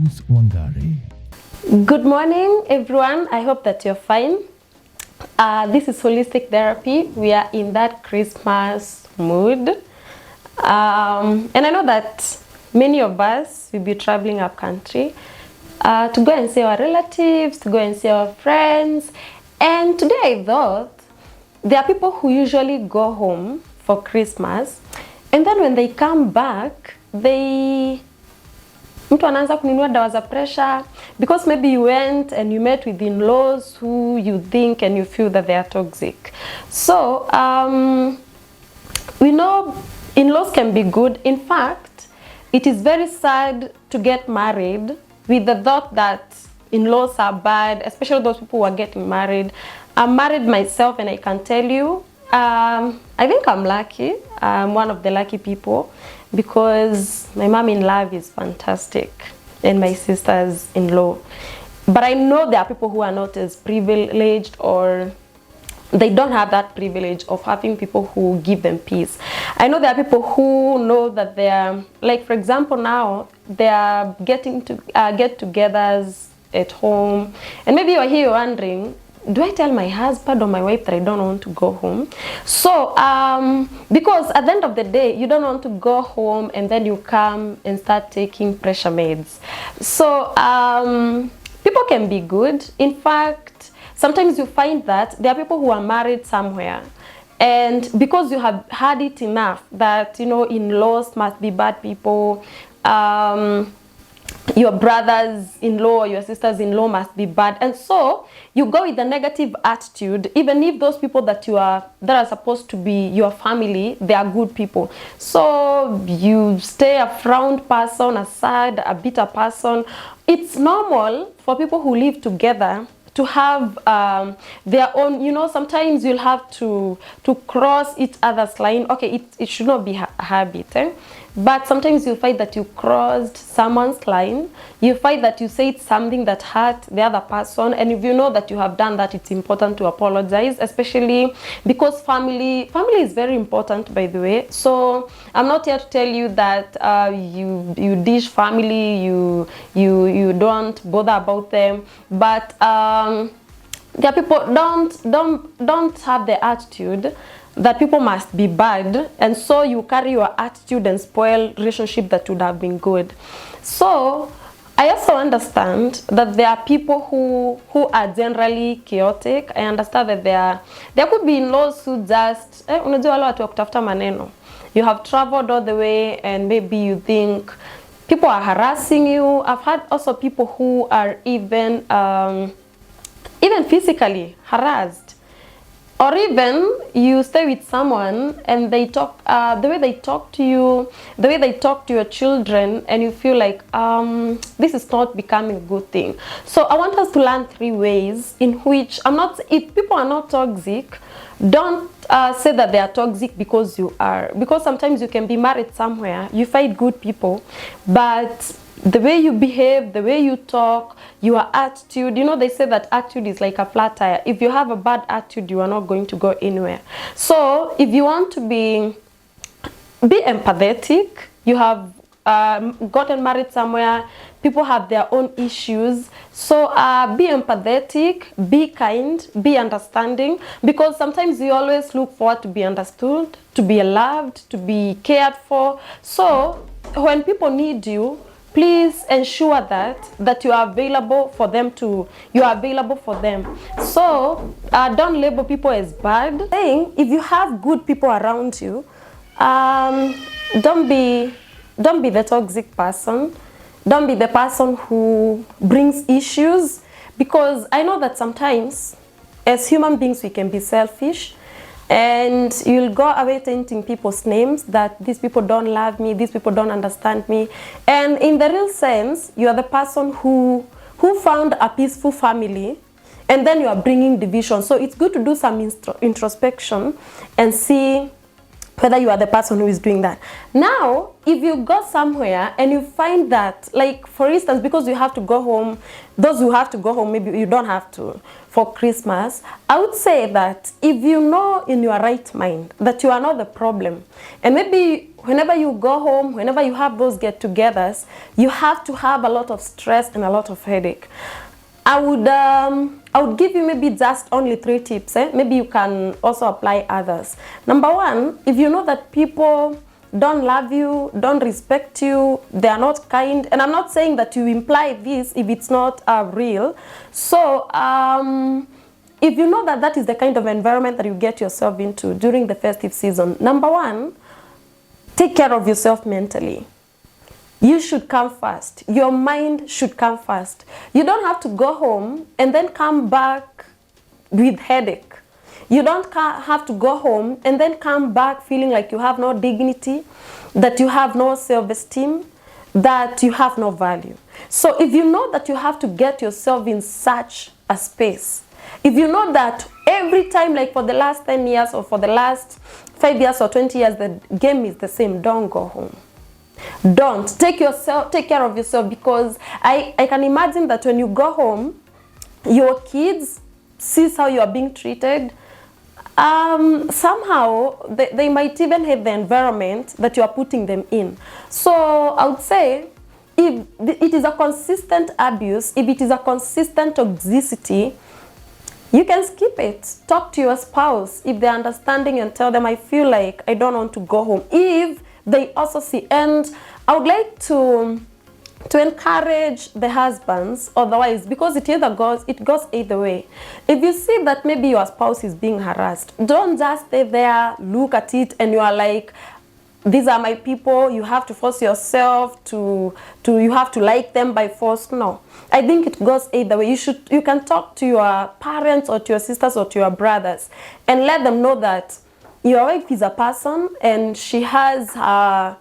Who's Wangari? Good morning, everyone. I hope that you're fine. This is Holistic Therapy. We are in that Christmas mood. And I know that many of us will be traveling up country to go and see our relatives, to go and see our friends. And today I thought there are people who usually go home for Christmas, and then when they come back, mtu anaanza kununua dawa za pressure because maybe you went and you met with in-laws who you think and you feel that they are toxic. So we know in-laws can be good. In fact, it is very sad to get married with the thought that in-laws are bad, especially those people who are getting married. I'm married myself, and I can tell you, I think I'm lucky. I'm one of the lucky people because my mom-in-law is fantastic and my sisters-in-law. But I know there are people who are not as privileged, or they don't have that privilege of having people who give them peace. I know there are people who know that they are, like for example now, they are getting to get-togethers at home, and maybe you're here wondering, do I tell my husband or my wife that I don't want to go home? So, because at the end of the day, you don't want to go home and then you come and start taking pressure meds. So, people can be good. In fact, sometimes you find that there are people who are married somewhere, and because you have had it enough that, you know, in-laws must be bad people, your brothers-in-law, your sisters-in-law must be bad, and so you go with a negative attitude, even if those people that are supposed to be your family, they are good people. So you stay a frowned person, a sad, a bitter person. It's normal for people who live together to have their own, you know, sometimes you'll have to cross each other's line. Okay, it should not be a habit, but sometimes you find that you crossed someone's line. You find that you said something that hurt the other person, and if you know that you have done that, it's important to apologize, especially because family is very important, by the way. So I'm not here to tell you that you dish family, you don't bother about them, but there are people don't have the attitude that people must be bad, and so you carry your attitude and spoil relationship that would have been good. So I also understand that there are people who are generally chaotic. I understand that there could be in-laws who just unajua wale watu wa kutafuta maneno. You have traveled all the way and maybe you think people are harassing you. I've had also people who are even physically harassed. Or even you stay with someone and they talk, the way they talk to you, the way they talk to your children, and you feel like this is not becoming a good thing. So I want us to learn 3 ways in which if people are not toxic, don't say that they are toxic because you are. Because sometimes you can be married somewhere, you find good people, but the way you behave, the way you talk, your attitude, you know, they say that attitude is like a flat tire. If you have a bad attitude, you are not going to go anywhere. So if you want to be empathetic, you have gotten married somewhere, people have their own issues. So be empathetic, be kind, be understanding, because sometimes you always look forward to be understood, to be loved, to be cared for. So when people need you, please ensure that you are available for them So don't label people as bad. If you have good people around you, don't be the toxic person. Don't be the person who brings issues, because I know that sometimes as human beings we can be selfish, and you'll go away tainting people's names, that these people don't love me, these people don't understand me. And in the real sense, you are the person who found a peaceful family, and then you are bringing division. So it's good to do some introspection and see whether you are the person who is doing that. Now, if you go somewhere and you find that, like for instance, because you have to go home, those who have to go home, maybe you don't have to, for Christmas, I would say that if you know in your right mind that you are not the problem, and maybe whenever you go home, whenever you have those get-togethers, you have to have a lot of stress and a lot of headache. I would give you maybe just only 3 tips. Maybe you can also apply others. Number 1, if you know that people don't love you, don't respect you, they are not kind, and I'm not saying that you imply this if it's not real. So if you know that that is the kind of environment that you get yourself into during the festive season, number 1, take care of yourself mentally. You should come first. Your mind should come first. You don't have to go home and then come back with headache. You don't have to go home and then come back feeling like you have no dignity, that you have no self-esteem, that you have no value. So if you know that you have to get yourself in such a space, if you know that every time, like for the last 10 years or for the last 5 years or 20 years, the game is the same, don't go home. Don't. Take care of yourself, because I can imagine that when you go home, your kids sees how you are being treated. Somehow they might even hate the environment that you are putting them in. So I would say, if it is a consistent abuse, if it is a consistent toxicity, you can skip it. Talk to your spouse if they're understanding and tell them, I feel like I don't want to go home. If they also see, and I would like to encourage the husbands, otherwise, because it goes either way. If you see that maybe your spouse is being harassed, don't just stay there, look at it, and you are like, these are my people, you have to force yourself to you have to like them by force. No. I think it goes either way. You can talk to your parents or to your sisters or to your brothers and let them know that your wife is a person and she has her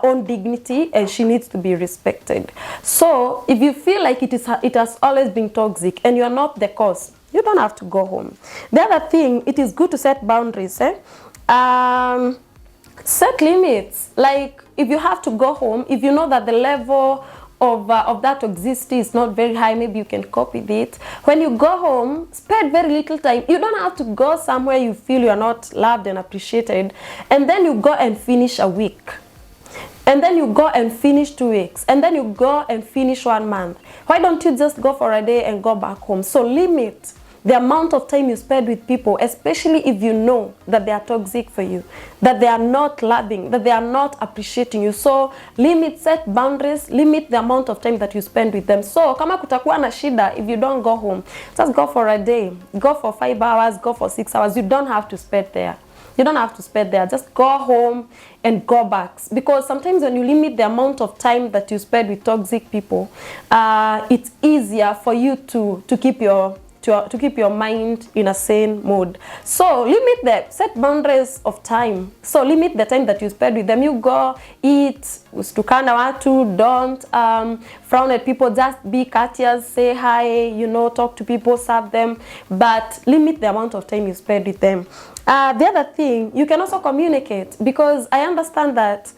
own dignity and she needs to be respected. So if you feel like it has always been toxic and you're not the cause, you don't have to go home. The other thing, it is good to set boundaries. Set limits. Like if you have to go home, if you know that the level of that toxicity is not very high, maybe you can cope with it. When you go home, spend very little time. You don't have to go somewhere you feel you're not loved and appreciated, and then you go and finish a week. And then you go and finish 2 weeks. And then you go and finish 1 month. Why don't you just go for a day and go back home? So limit the amount of time you spend with people, especially if you know that they are toxic for you, that they are not loving, that they are not appreciating you. So limit, set boundaries, limit the amount of time that you spend with them. So kama kutakuwa na shida, if you don't go home, just go for a day, go for 5 hours, go for 6 hours. You don't have to spend there. You don't have to spend there. Just go home and go back. Because sometimes when you limit the amount of time that you spend with toxic people, it's easier for you to keep your mind in a sane mode. So set boundaries of time. So limit the time that you spend with them. You go eat, ustukana watu, don't frown at people, just be courteous, say hi, talk to people, serve them, but limit the amount of time you spend with them. The other thing, you can also communicate, because I understand that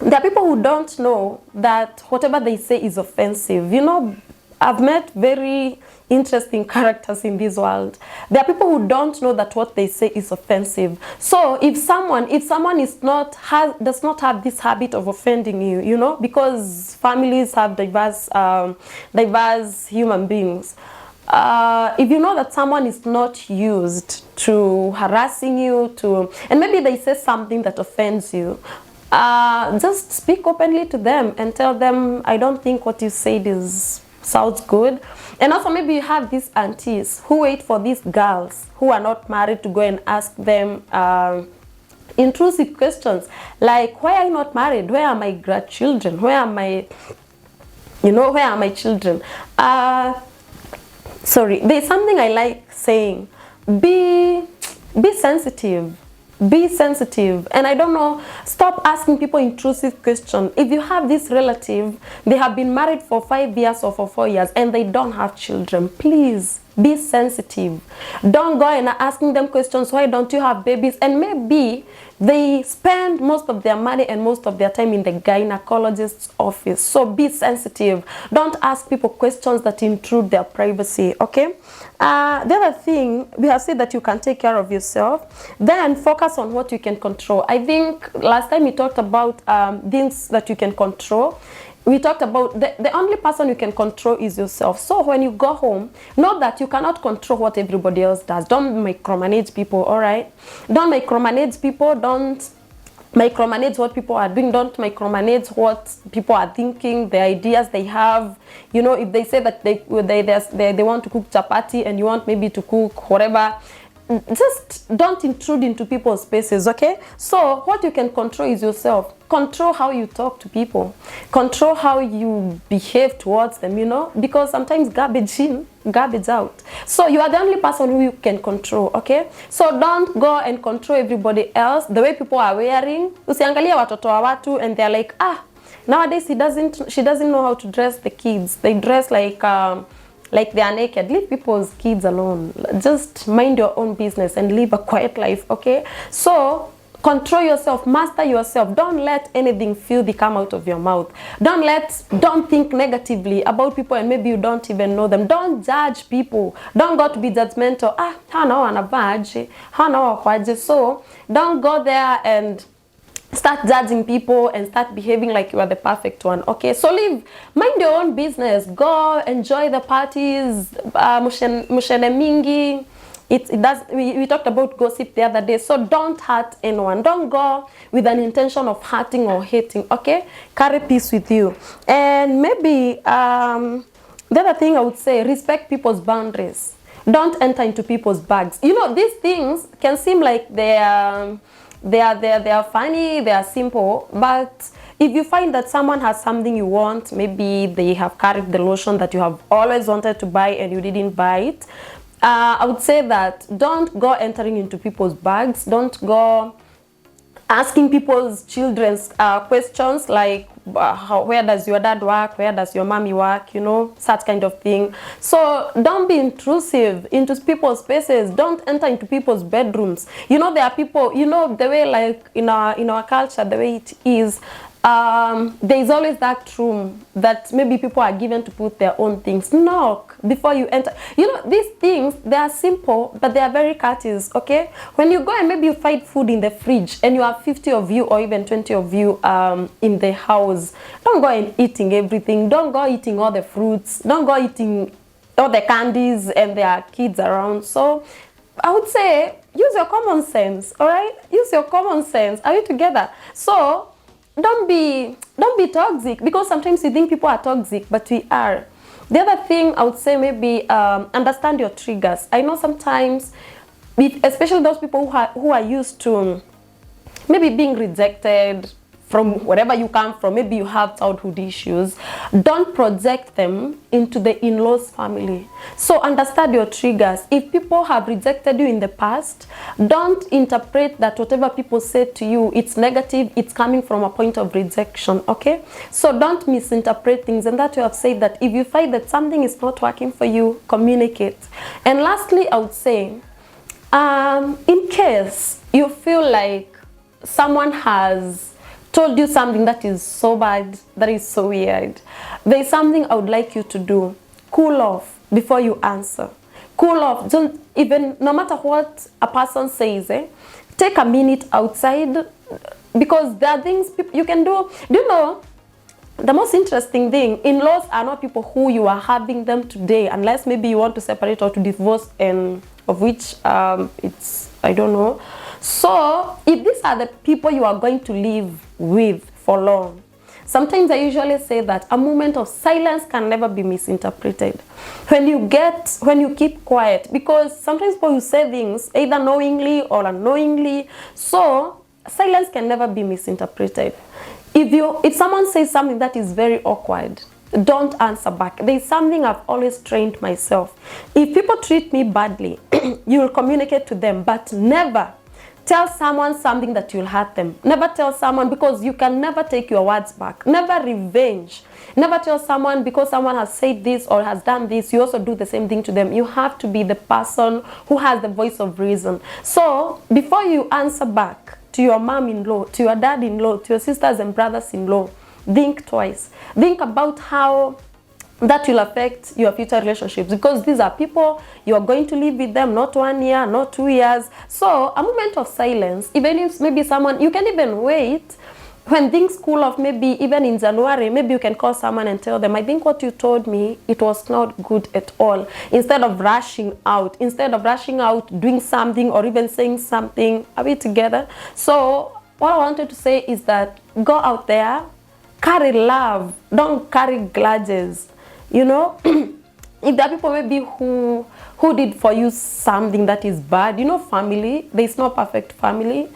there are people who don't know that whatever they say is offensive. I've met very interesting characters in this world. There are people who don't know that what they say is offensive. So if someone does not have this habit of offending you, because families have diverse human beings. If you know that someone is not used to harassing you, and maybe they say something that offends you, just speak openly to them and tell them, I don't think what you said sounds good. And also maybe you have these aunties who wait for these girls who are not married to go and ask them intrusive questions like, why are you not married? Where are my grandchildren? Where are my children? Sorry, there's something I like saying. Be sensitive. Be sensitive. And I don't know, stop asking people intrusive questions. If you have this relative, they have been married for 5 years or for 4 years and they don't have children, please Be sensitive. Don't go and asking them questions, why don't you have babies? And maybe they spend most of their money and most of their time in the gynecologist's office. So be sensitive. Don't ask people questions that intrude their privacy, okay? The other thing, we have said that you can take care of yourself. Then focus on what you can control. I think last time we talked about things that you can control. We talked about the only person you can control is yourself. So when you go home, know that you cannot control what everybody else does. Don't micromanage people, all right? Don't micromanage people. Don't micromanage what people are doing. Don't micromanage what people are thinking, the ideas they have. You know, if they say that they want to cook chapati and you want maybe to cook whatever, just don't intrude into people's spaces, okay? So what you can control is yourself. Control how you talk to people. Control how you behave towards them, you know? Because sometimes garbage in, garbage out. So you are the only person who you can control, okay? So don't go and control everybody else. The way people are wearing. Usiangalia watoto wa watu and they're like, nowadays she doesn't know how to dress the kids. They dress like they are naked. Leave people's kids alone. Just mind your own business and live a quiet life, okay? So control yourself, master yourself. Don't let anything filthy come out of your mouth. Don't think negatively about people and maybe you don't even know them. Don't judge people. Don't go to be judgmental. So don't go there and start judging people and start behaving like you are the perfect one, okay? So mind your own business. Go enjoy the parties, mushene mingi. We talked about gossip the other day. So don't hurt anyone. Don't go with an intention of hurting or hating, okay? Carry peace with you. And maybe the other thing I would say, respect people's boundaries. Don't enter into people's bags. You know, these things can seem like they are funny, they are simple, but if you find that someone has something you want, maybe they have carried the lotion that you have always wanted to buy and you didn't buy it, I would say that don't go entering into people's bags. Don't go asking people's children's questions like, where does your dad work? Where does your mommy work? You know, such kind of thing. So don't be intrusive into people's spaces. Don't enter into people's bedrooms. You know, there are people, you know, the way like in our culture, the way it is, there is always that room that maybe people are given to put their own things. Knock before you enter. You know, these things, they are simple, but they are very courteous, okay? When you go and maybe you find food in the fridge and you have 50 of you or even 20 of you in the house, don't go and eating everything. Don't go eating all the fruits. Don't go eating all the candies and there are kids around. So I would say use your common sense, all right? Use your common sense. Are you together? So don't be toxic, because sometimes you think people are toxic, but we are. The other thing I would say, maybe understand your triggers. I know sometimes, especially those people who are used to maybe being rejected from wherever you come from, maybe you have childhood issues, don't project them into the in-laws family. So understand your triggers. If people have rejected you in the past, don't interpret that whatever people say to you, it's negative, it's coming from a point of rejection, okay? So don't misinterpret things, and that you have said that if you find that something is not working for you, communicate. And lastly, I would say, in case you feel like someone has told you something that is so bad, that is so weird, there is something I would like you to do. Cool off before you answer. Cool off. Don't even, no matter what a person says, take a minute outside, because there are things you can do. Do you know, the most interesting thing, in-laws are not people who you are having them today, unless maybe you want to separate or to divorce, and of which it's, I don't know. So if these are the people you are going to live with for long, sometimes I usually say that a moment of silence can never be misinterpreted. When you keep quiet, because sometimes people will say things either knowingly or unknowingly, so silence can never be misinterpreted. If someone says something that is very awkward, don't answer back. There's something I've always trained myself. If people treat me badly, you will communicate to them, but never tell someone something that you'll hurt them. Never tell someone, because you can never take your words back. Never revenge. Never tell someone because someone has said this or has done this, you also do the same thing to them. You have to be the person who has the voice of reason. So before you answer back to your mom-in-law, to your dad-in-law, to your sisters and brothers-in-law, think twice. Think about how that will affect your future relationships, because these are people you are going to live with them, not 1 year, not 2 years. So a moment of silence, even if maybe someone, you can even wait when things cool off, maybe even in January, maybe you can call someone and tell them, I think what you told me, it was not good at all. Instead of rushing out, doing something or even saying something, are we together? So what I wanted to say is that go out there, carry love, don't carry grudges. You know, if there are people maybe who did for you something that is bad, you know, family, there is no perfect family.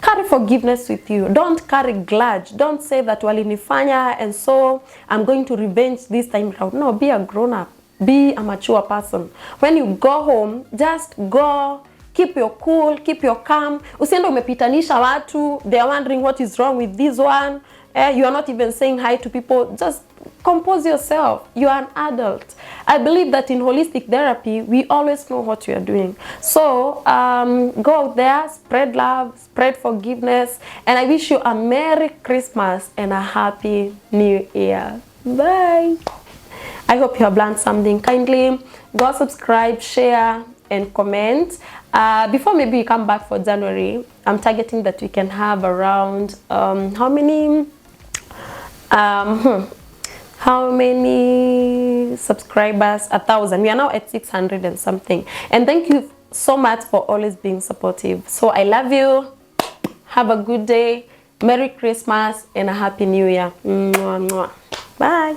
Carry forgiveness with you. Don't carry grudge. Don't say that walinifanya and so I'm going to revenge this time around. No, be a grown-up. Be a mature person. When you go home, just go. Keep your cool, keep your calm. Usiende umepitanisha watu. They are wondering what is wrong with this one. You are not even saying hi to people. Just compose yourself. You are an adult. I believe that in holistic therapy, we always know what we are doing. So go out there, spread love, spread forgiveness, and I wish you a Merry Christmas and a Happy New Year. Bye. I hope you have learned something. Kindly go subscribe, share, and comment. Before maybe we come back for January, I'm targeting that we can have around how many subscribers? 1,000. We are now at 600 and something. And thank you so much for always being supportive. So I love you. Have a good day. Merry Christmas and a Happy New Year. Mwah, mwah. Bye.